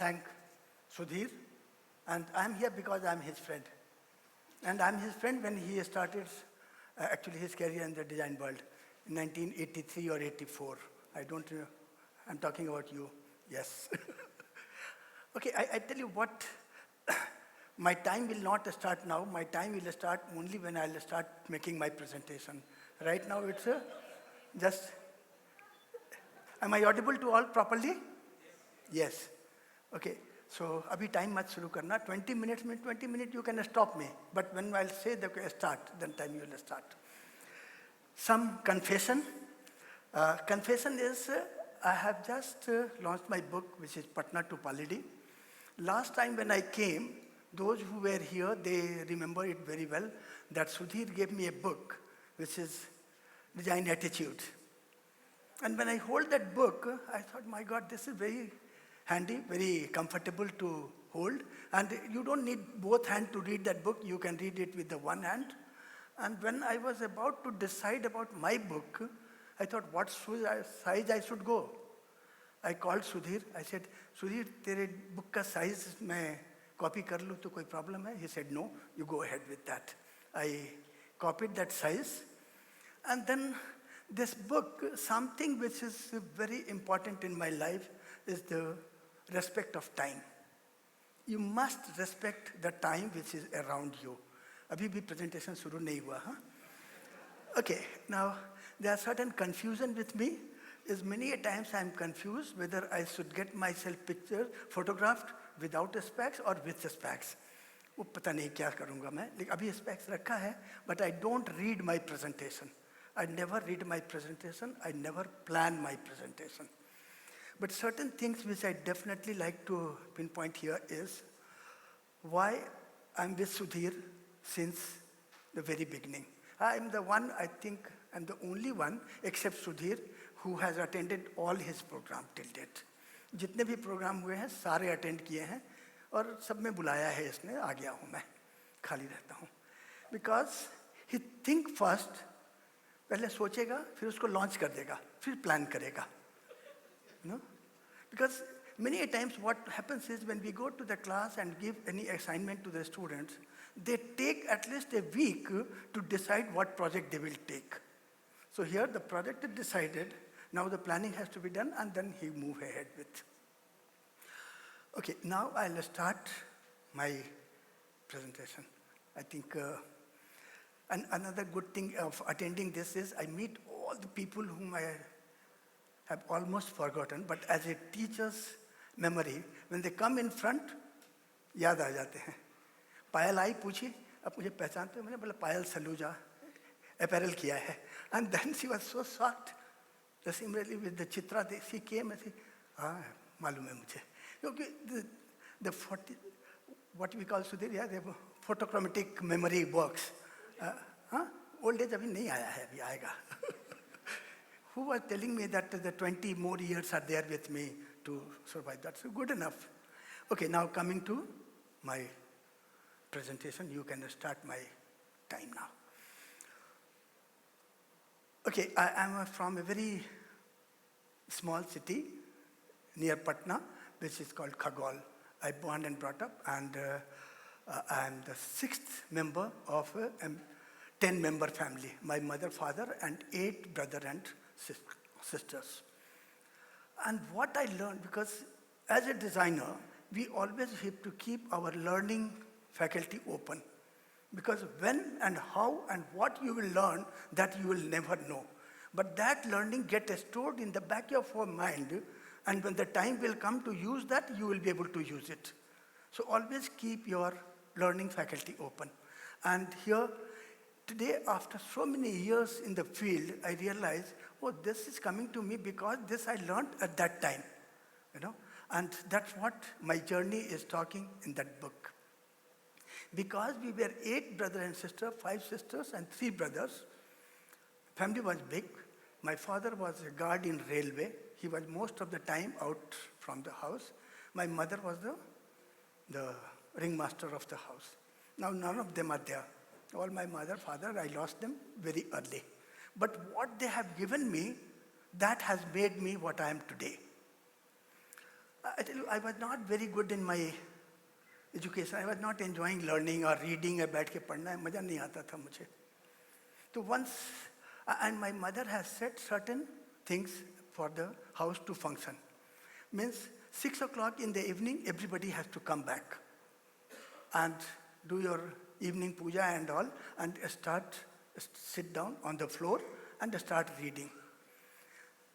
thank Sudhir, and I'm here because I'm his friend. And I'm his friend when he started actually his career in the design world in 1983 or 84. I don't know. I'm talking about you. Yes. Okay, I tell you what, my time will not start now. My time will start only when I'll start making my presentation. Right now it's just, am I audible to all properly? Yes. Okay. So अभी time मत शुरू करना. 20 minutes में 20 minutes you can stop me. But when I'll say the start, then time you will start. Some confession. Confession is I have just launched my book, which is Patna to Paladi. Last time when I came, those who were here, they remember it very well, that Sudhir gave me a book, which is Design Attitude. And when I hold that book, I thought, my God, this is very handy, very comfortable to hold. And you don't need both hands to read that book. You can read it with the one hand. And when I was about to decide about my book, I thought what size I should go. I called Sudhir. I said, Sudhir, तेरे book का size मैं copy कर लूँ तो कोई problem है? He said, no, you go ahead with that. I copied that size. And then this book, something which is very important in my life is the respect of time. You must respect the time which is around you. अभी भी presentation शुरू नहीं हुआ, huh? Okay, now there are certain confusion with me. Is many a times I am confused whether I should get myself picture photographed without specs or with specs. वो पता नहीं क्या करूँगा मैं. लेकिन अभी specs रखा है, but I don't read my presentation. I never read my presentation. I never plan my presentation. But certain things which I definitely like to pinpoint here is why I'm with Sudhir since the very beginning. I'm the one, I think, I'm the only one except Sudhir who has attended all his program till date. जितने भी programme हुए हैं सारे attend किए हैं और सब में बुलाया है इसने. आ गया हूँ मैं, खाली रहता हूँ. Because he think first, पहले सोचेगा फिर उसको लॉन्च कर देगा फिर प्लान करेगा. No? Because many a times what happens is when we go to the class and give any assignment to the students, they take at least a week to decide what project they will take. So here the project is decided, now the planning has to be done and then he move ahead with. Okay, now I'll start my presentation. I think and another good thing of attending this is I meet all the people whom I have almost forgotten, but as a teacher's memory, when they come in front, याद आ जाते हैं. पायल आई पूछी, अब मुझे पहचानते हो? मैंने बोला पायल सलूजा, apparel किया है. And then she was so shocked. Similarly with the Chitra, she came and said, मालूम है मुझे. क्योंकि the 40, what we call Sudhir, yeah, the photochromatic memory works. Old age अभी नहीं आया है, अभी आएगा. Who was telling me that the 20 more years are there with me to survive? That's good enough. Okay, now coming to my presentation, you can start my time now. Okay, I am from a very small city near Patna, which is called Khagol. I born and brought up, and I am the 6th member of a 10-member family. My mother, father, and 8 brothers and sisters. And what I learned, because as a designer, we always have to keep our learning faculty open. Because when and how and what you will learn, that you will never know. But that learning gets stored in the back of your mind, and when the time will come to use that, you will be able to use it. So always keep your learning faculty open. And here, today, after so many years in the field, I realized, oh, this is coming to me because this I learned at that time, you know? And that's what my journey is talking in that book. Because we were 8 brothers and sisters, 5 sisters and 3 brothers, family was big. My father was a guard in railway. He was most of the time out from the house. My mother was the ringmaster of the house. Now none of them are there. All my mother, father, I lost them very early. But what they have given me, that has made me what I am today. I tell you, I was not very good in my education. I was not enjoying learning or reading or बैठ के पढ़ना है मज़ा नहीं आता था मुझे. So once, and my mother has set certain things for the house to function. Means 6 o'clock in the evening, everybody has to come back and do your evening puja and all, and sit down on the floor and start reading.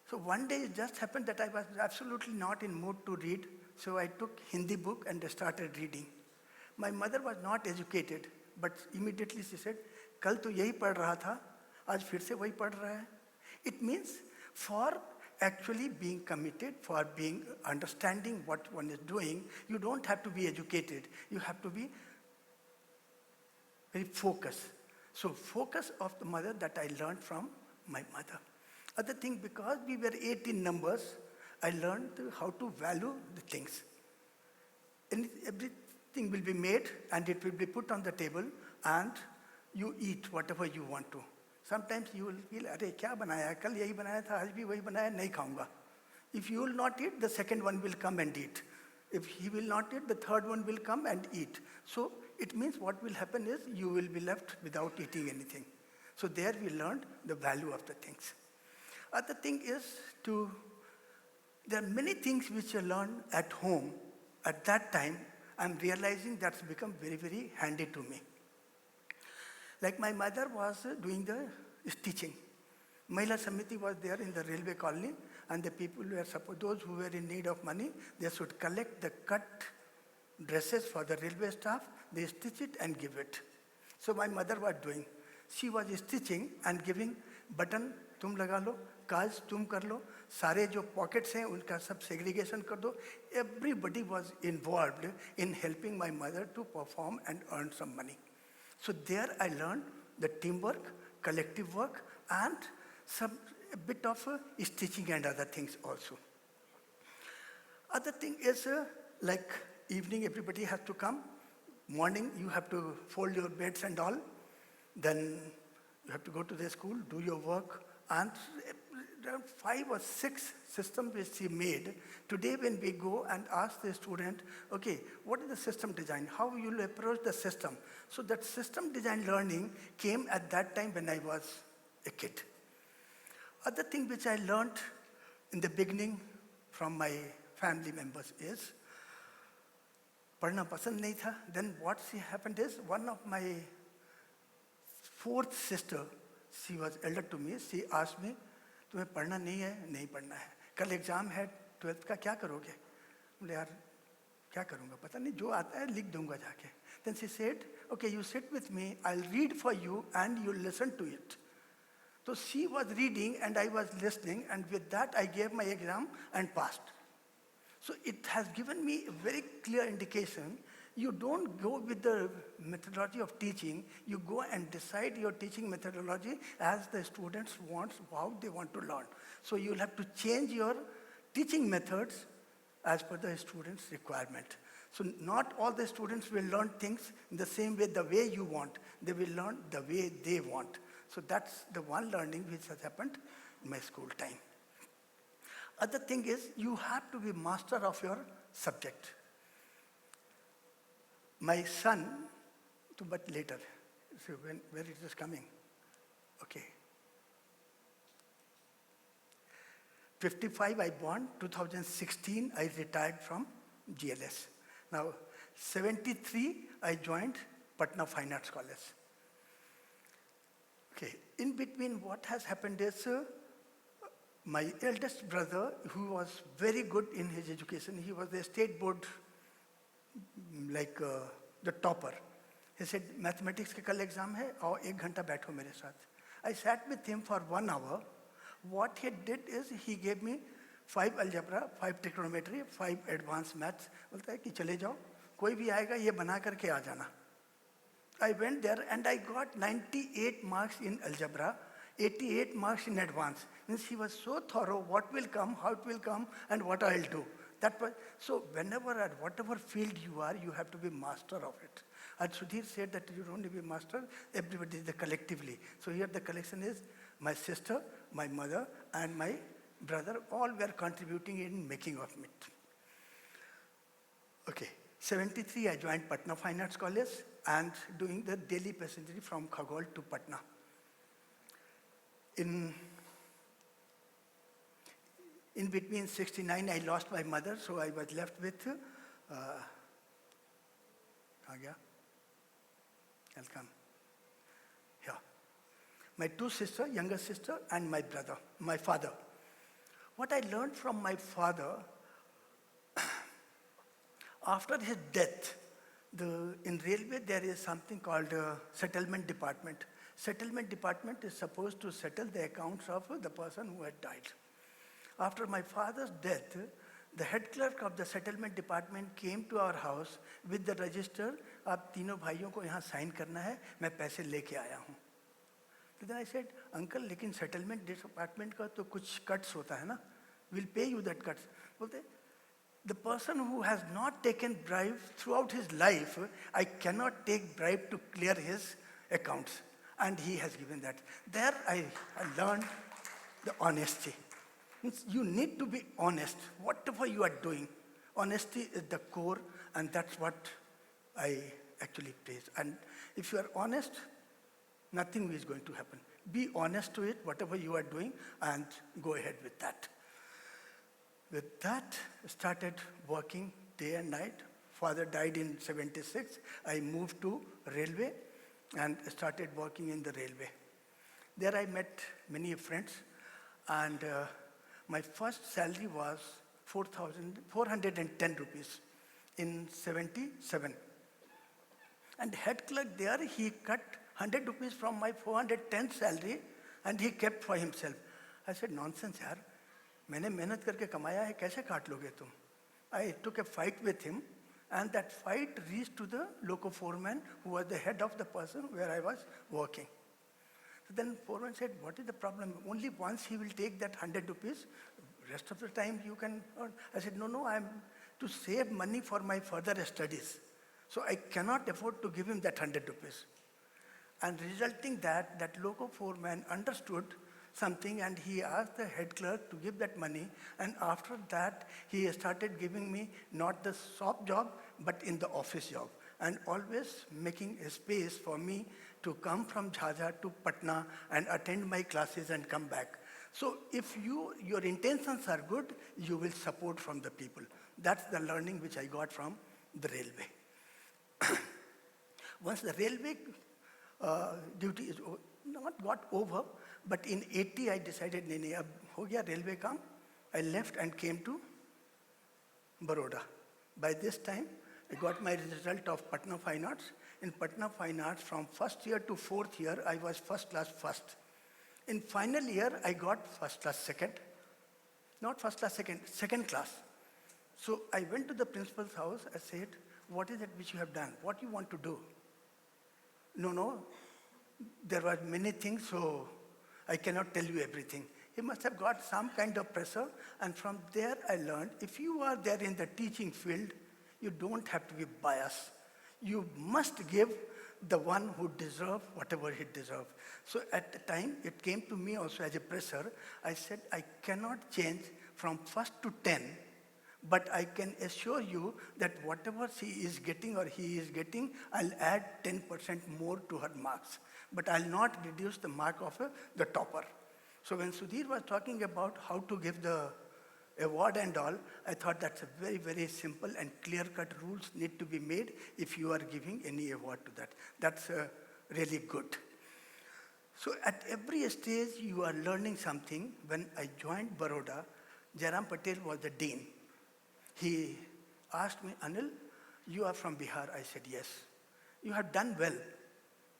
So one day it just happened that I was absolutely not in mood to read, so I took Hindi book and started reading. My mother was not educated, but immediately she said, कल तो यही पढ़ रहा था, आज फिर से वही पढ़ रहा है. It means for actually being committed, for being understanding what one is doing, you don't have to be educated. You have to be very focused. So focus of the mother that I learned from my mother. Other thing, because we were 8 in numbers, I learned how to value the things. And everything will be made and it will be put on the table and you eat whatever you want to. Sometimes you will feel, अरे क्या बनाया कल यही बनाया था आज भी वही बनाया नहीं खाऊंगा. If you will not eat, the second one will come and eat. If he will not eat, the third one will come and eat. So it means what will happen is you will be left without eating anything. So there we learned the value of the things. Other thing is there are many things which I learned at home. At that time, I'm realizing that's become very, very handy to me. Like my mother was doing the stitching. Mahila Samiti was there in the railway colony, and the people were those who were in need of money, they should collect the cut dresses for the railway staff, they stitch it and give it. So my mother was doing. She was stitching and giving button, तुम लगा लो, काज तुम कर लो, सारे जो pockets हैं उनका सब segregation कर दो. Everybody was involved in helping my mother to perform and earn some money. So there I learned the teamwork, collective work, and a bit of stitching and other things also. Other thing is like evening everybody has to come. Morning you have to fold your beds and all. Then you have to go to the school, do your work. And around 5 or 6 systems which she made. Today when we go and ask the student, okay, what is the system design? How you will approach the system? So that system design learning came at that time when I was a kid. Other thing which I learned in the beginning from my family members is, पढ़ना पसंद नहीं था. Then what happened is, one of my fourth sister, she was elder to me, she asked me, तुम्हें पढ़ना नहीं है, नहीं पढ़ना है. कल एग्जाम है 12th का, क्या करोगे? बोले यार क्या करूँगा पता नहीं, जो आता है लिख दूंगा जाके. Then she said, okay, you sit with me, I'll read for you and you listen to it. So she was reading and I was listening, and with that I gave my exam and passed. So it has given me a very clear indication. You don't go with the methodology of teaching, you go and decide your teaching methodology as the students want, how they want to learn. So you'll have to change your teaching methods as per the student's requirement. So not all the students will learn things in the same way, the way you want. They will learn the way they want. So that's the one learning which has happened in my school time. Other thing is, you have to be master of your subject. My son, but later, so where it is coming? Okay. 55 I born, 2016 I retired from GLS. Now, 73 I joined Patna Fine Arts College. Okay, in between what has happened is, my eldest brother, who was very good in his education, he was a state board, the topper. He said, mathematics ke kal exam hai, aao 1 ghanta baitho mere saath. I sat with him for 1 hour. What he did is, he gave me 5 algebra, 5 trigonometry, 5 advanced maths. बोलता है कि चले जाओ, कोई भी आएगा ये बना करके आ जाना. I went there and I got 98 marks in algebra, 88 marks in advance. Means he was so thorough, what will come, how it will come, and what I'll do. So whenever at whatever field you are, you have to be master of it. And Sudhir said that you don't need to be master, everybody is the collectively. So here the collection is my sister, my mother, and my brother, all were contributing in making of it. Okay, 73 I joined Patna Fine Arts College and doing the daily passenger from Khagol to Patna. In between 69, I lost my mother, so I was left with, uh, I'll come. Yeah. My two sisters, younger sister, and my brother, my father. What I learned from my father, after his death, in railway there is something called settlement department. Settlement department is supposed to settle the accounts of the person who had died. After my father's death, the head clerk of the settlement department came to our house with the register, आप तीनों भाइयों को यहाँ sign करना है, मैं पैसे लेके आया हूँ. Then I said, uncle, लेकिन settlement department का तो कुछ cuts होता है ना, we'll pay you that cuts. बोलते, the person who has not taken bribe throughout his life, I cannot take bribe to clear his accounts. And he has given that. There I learned the honesty. You need to be honest, whatever you are doing. Honesty is the core, and that's what I actually praise. And if you are honest, nothing is going to happen. Be honest to it, whatever you are doing, and go ahead with that. With that, started working day and night. Father died in 76. I moved to railway and started working in the railway. There I met many friends, and my first salary was 410 rupees in 77. And head clerk there, he cut 100 rupees from my 410 salary and he kept for himself. I said, nonsense, yaar. मैंने मेहनत करके कमाया है, कैसे काट लोगे तुम? I took a fight with him, and that fight reached to the loco foreman, who was the head of the person where I was working. So then foreman said, what is the problem? Only once he will take that 100 rupees, rest of the time you can earn. I said, no, I'm to save money for my further studies. So I cannot afford to give him that 100 rupees. And resulting that loco foreman understood something, and he asked the head clerk to give that money, and after that he started giving me not the shop job but in the office job, and always making a space for me to come from Jhajjar to Patna and attend my classes and come back. So if your intentions are good, you will support from the people. That's the learning which I got from the railway. Once the railway duty is not got over, but in 80 I decided, nahi, ab ho gaya railway kaam. I left and came to Baroda. By this time, I got my result of Patna Fine Arts. In Patna Fine Arts, from first year to fourth year, I was first class first. In final year, I got first class second. Not first class second, second class. So I went to the principal's house. I said, what is it which you have done? What you want to do? No, there were many things, so I cannot tell you everything. He must have got some kind of pressure, and from there I learned, if you are there in the teaching field, you don't have to be biased. You must give the one who deserves whatever he deserves. So at the time, it came to me also as a pressure. I said, I cannot change from first to 10, but I can assure you that whatever she is getting or he is getting, I'll add 10% more to her marks. But I'll not reduce the mark of the topper. So when Sudhir was talking about how to give the award and all, I thought that's a very, very simple and clear-cut rules need to be made if you are giving any award to that. That's really good. So at every stage, you are learning something. When I joined Baroda, Jairam Patel was the dean. He asked me, Anil, you are from Bihar. I said, yes. You have done well,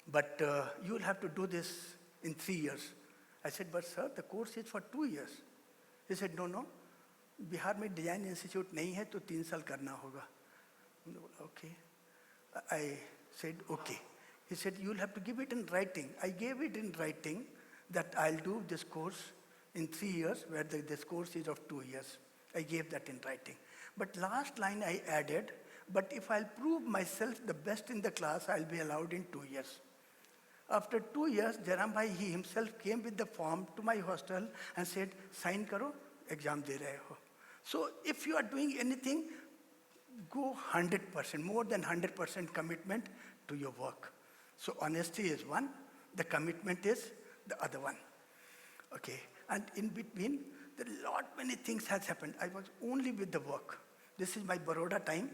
but you will have to do this in 3 years. I said, but sir, the course is for 2 years. He said, no, Bihar में design institute नहीं है तो 3 साल करना होगा. Okay. I said, okay. He said, you'll have to give it in writing. I gave it in writing that I'll do this course in 3 years, where this course is of 2 years. I gave that in writing. But last line I added, but if I'll prove myself the best in the class, I'll be allowed in 2 years. After 2 years, Jairam Bhai, he himself came with the form to my hostel and said, sign karo, exam de rahe ho. So if you are doing anything, go 100%, more than 100% commitment to your work. So honesty is one, the commitment is the other one. Okay, and in between, there lot many things has happened. I was only with the work. This is my Baroda time.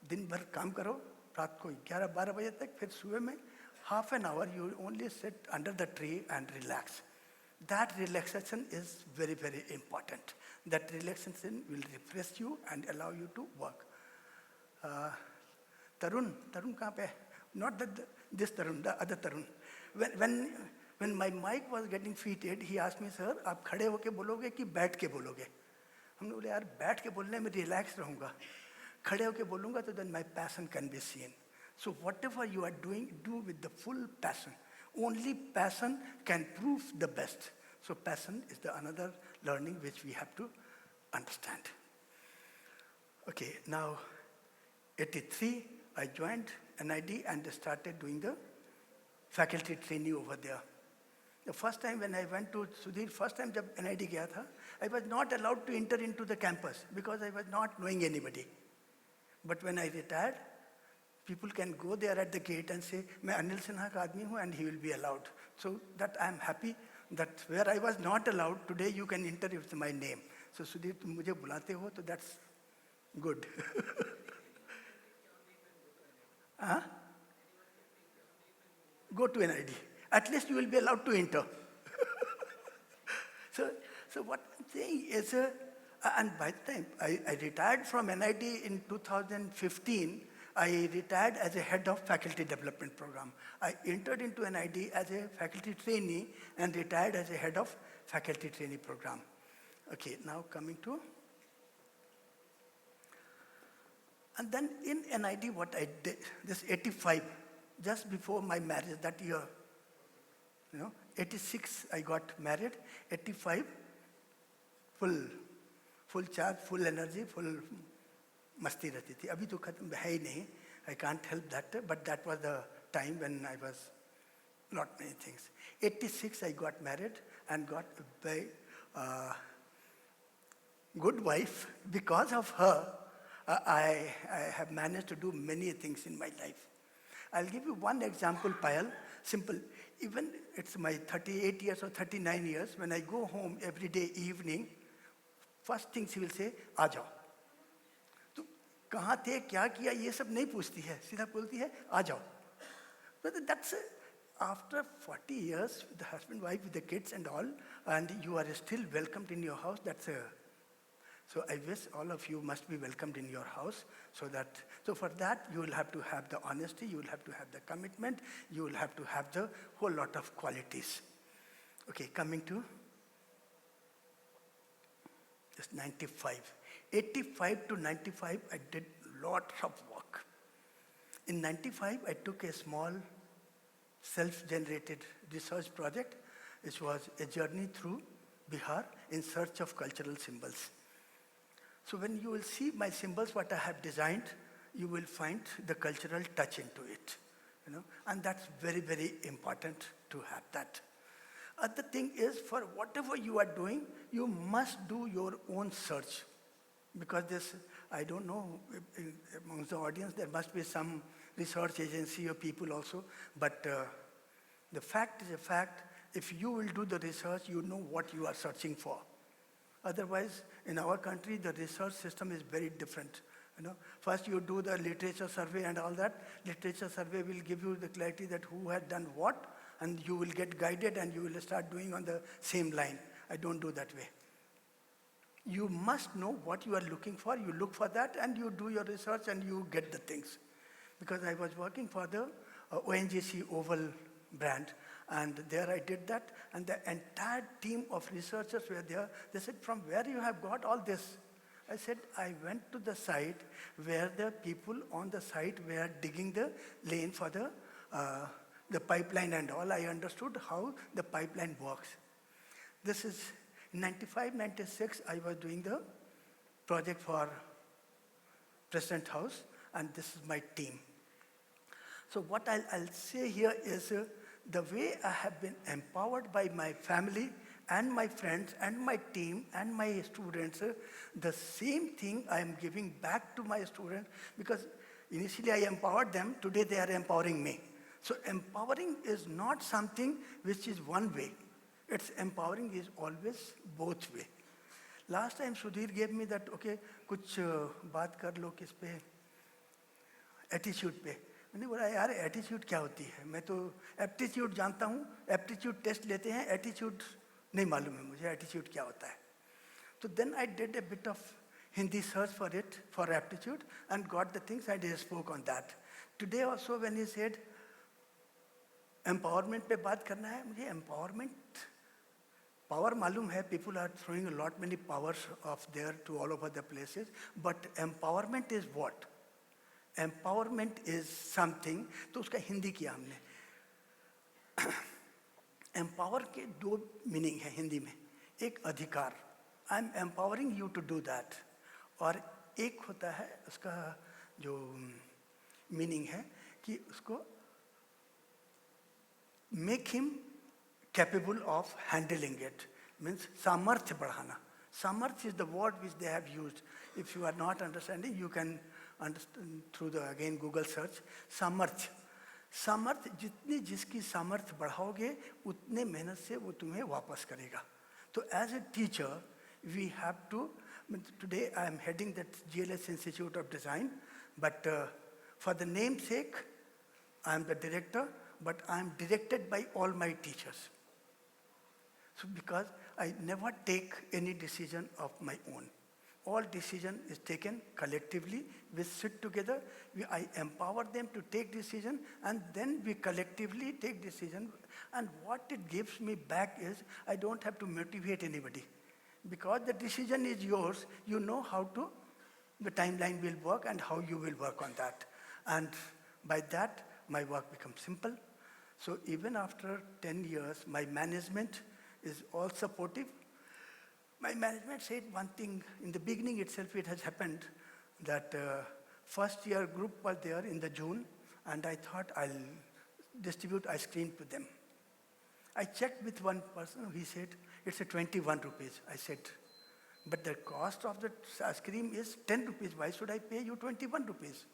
दिन भर काम करो, रात को 11-12 बजे तक, फिर सुबह में half an hour you only sit under the tree and relax. That relaxation is very, very important. That relaxation will refresh you and allow you to work. Tarun कहाँ पे? Not this Tarun, the other Tarun. When my mic was getting fitted, he asked me, sir, आप खड़े होके बोलोगे कि बैठ के बोलोगे? हमने बोले यार बैठ के बोलने में relax रहूँगा. खड़े होके बोलूँगा तो then my passion can be seen. So whatever you are doing, do with the full passion. Only passion can prove the best. So passion is the another learning which we have to understand. Okay, now 83, I joined NID and started doing the faculty training over there. The first time when I went to Sudhir, first time जब NID गया था, I was not allowed to enter into the campus because I was not knowing anybody. But when I retired, people can go there at the gate and say, मैं अनिल सिन्हा का आदमी हूँ, and he will be allowed. So that I am happy that where I was not allowed, today you can enter with my name. So Sudhir, तुम मुझे बुलाते हो, तो that's good. Huh? Go to NID. At least you will be allowed to enter. So what I'm saying is, and by the time I retired from NID in 2015, I retired as a head of faculty development program. I entered into NID as a faculty trainee and retired as a head of faculty trainee program. Okay, now coming to, and then in NID what I did, this 85, just before my marriage that year, 86 I got married, 85 full charge, full energy, full मस्ती रहती थी. अभी तो खत्म है ही नहीं. I can't help that, but that was the time when I was not many things. 86 I got married and got a very good wife. Because of her, I have managed to do many things in my life. I'll give you one example, Payal, simple. Even it's my 38 years or 39 years, when I go home every day evening, first thing she will say, आ जाओ. तो कहाँ थे, क्या किया, ये सब नहीं पूछती है, सीधा बोलती है, आ जाओ. But that's after 40 years with the husband, wife, with the kids and all, and you are still welcomed in your house. So I wish all of you must be welcomed in your house. So for that, you will have to have the honesty, you will have to have the commitment, you will have to have the whole lot of qualities. Okay, coming to just 95. 85 to 95, I did lots of work. In 95, I took a small self-generated research project, which was a journey through Bihar in search of cultural symbols. So when you will see my symbols, what I have designed, you will find the cultural touch into it. And that's very, very important to have that. Other thing is, for whatever you are doing, you must do your own search. Because this, I don't know, amongst the audience, there must be some research agency or people also, but the fact is a fact. If you will do the research, you know what you are searching for. Otherwise, in our country, the research system is very different. First you do the literature survey and all that. Literature survey will give you the clarity that who had done what, and you will get guided and you will start doing on the same line. I don't do that way. You must know what you are looking for. You look for that and you do your research and you get the things. Because I was working for the ONGC Oval brand, and there I did that, and the entire team of researchers were there. They said, from where you have got all this? I said, I went to the site where the people on the site were digging the lane for the pipeline and all. I understood how the pipeline works. This is in 95, 96, I was doing the project for President House, and this is my team. So what I'll say here is the way I have been empowered by my family and my friends and my team and my students, the same thing I am giving back to my students, because initially I empowered them, today they are empowering me. So empowering is not something which is one way. It's empowering is always both way. Last time Sudhir gave me that, okay, कुछ बात कर लो किस पे, attitude पे. मैंने बोला यार attitude क्या होती है, मैं तो एप्टीट्यूड जानता हूँ, एप्टीट्यूड टेस्ट लेते हैं, एटीट्यूड नहीं मालूम है मुझे एटीट्यूड क्या होता है. तो then I did a bit of Hindi search for it, for aptitude, and got the things. I just spoke on that. Today also when he said empowerment पे बात करना है, मुझे empowerment power मालूम है, people are throwing a lot many powers of there to all over the places, but empowerment is what? Empowerment is something, तो उसका हिंदी किया हमने. Empower के दो मीनिंग है हिंदी में. एक अधिकार, I am empowering you to do that, और एक होता है उसका जो मीनिंग है कि उसको make him capable of handling it, means सामर्थ्य बढ़ाना. Samarth is the word which they have used. If you are not understanding, you can understand through the again Google search. सामर्थ्य, सामर्थ्य जितनी जिसकी सामर्थ्य बढ़ाओगे उतने मेहनत से वो तुम्हें वापस करेगा. तो as a teacher, we have to. Today I am heading that GLS Institute of Design, but for the name's sake, I am the director, but I am directed by all my teachers. So because I never take any decision of my own. All decision is taken collectively. We sit together, I empower them to take decision, and then we collectively take decision. And what it gives me back is, I don't have to motivate anybody. Because the decision is yours, you know how to, the timeline will work and how you will work on that. And by that, my work becomes simple. So even after 10 years, my management is all supportive. My management said one thing, in the beginning itself it has happened that first year group was there in the June, and I thought I'll distribute ice cream to them. I checked with one person, he said, it's a 21 rupees. I said, but the cost of the ice cream is 10 rupees. Why should I pay you 21 rupees?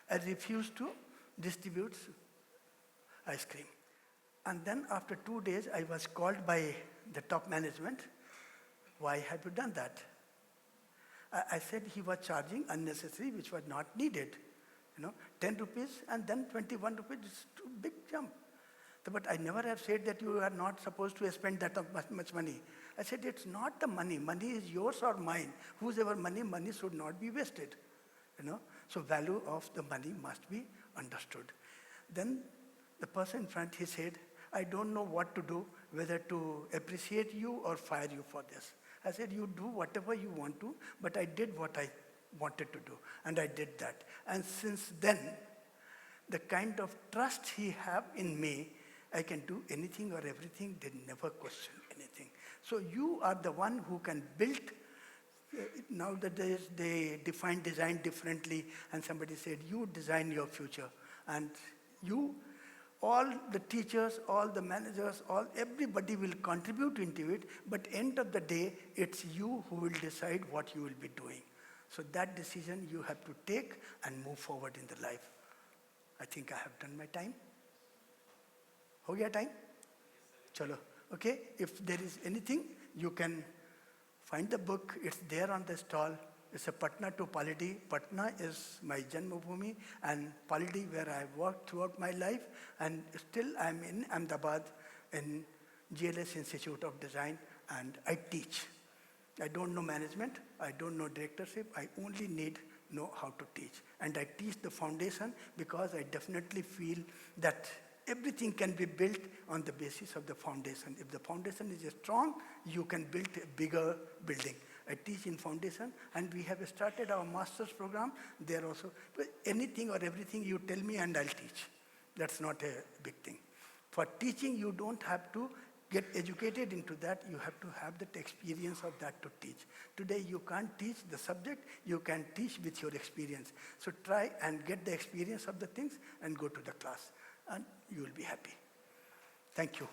I refused to distribute ice cream. And then after 2 days, I was called by the top management. Why have you done that? I said he was charging unnecessary, which was not needed. 10 rupees and then 21 rupees, it's too big jump. But I never have said that you are not supposed to spend that much money. I said it's not the money. Money is yours or mine. Whosever money should not be wasted. So value of the money must be understood. Then the person in front, he said, I don't know what to do, whether to appreciate you or fire you for this. I said, you do whatever you want to, but I did what I wanted to do, and I did that. And since then, the kind of trust he have in me, I can do anything or everything, they never question anything. So you are the one who can build. Nowadays, they define design differently, and somebody said, you design your future. And you, all the teachers, all the managers, everybody will contribute into it, but end of the day, it's you who will decide what you will be doing. So that decision you have to take and move forward in the life. I think I have done my time. Ho gaya time? Chalo. Okay, if there is anything, you can find the book. It's there on the stall. It's a Patna to Paladi. Patna is my Janmabhoomi, and Paladi where I worked throughout my life, and still I'm in Ahmedabad in GLS Institute of Design, and I teach. I don't know management, I don't know directorship, I only know how to teach. And I teach the foundation because I definitely feel that everything can be built on the basis of the foundation. If the foundation is strong, you can build a bigger building. I teach in foundation, and we have started our master's program there also. But anything or everything you tell me and I'll teach. That's not a big thing. For teaching, you don't have to get educated into that. You have to have that experience of that to teach. Today, you can't teach the subject. You can teach with your experience. So try and get the experience of the things and go to the class, and you will be happy. Thank you.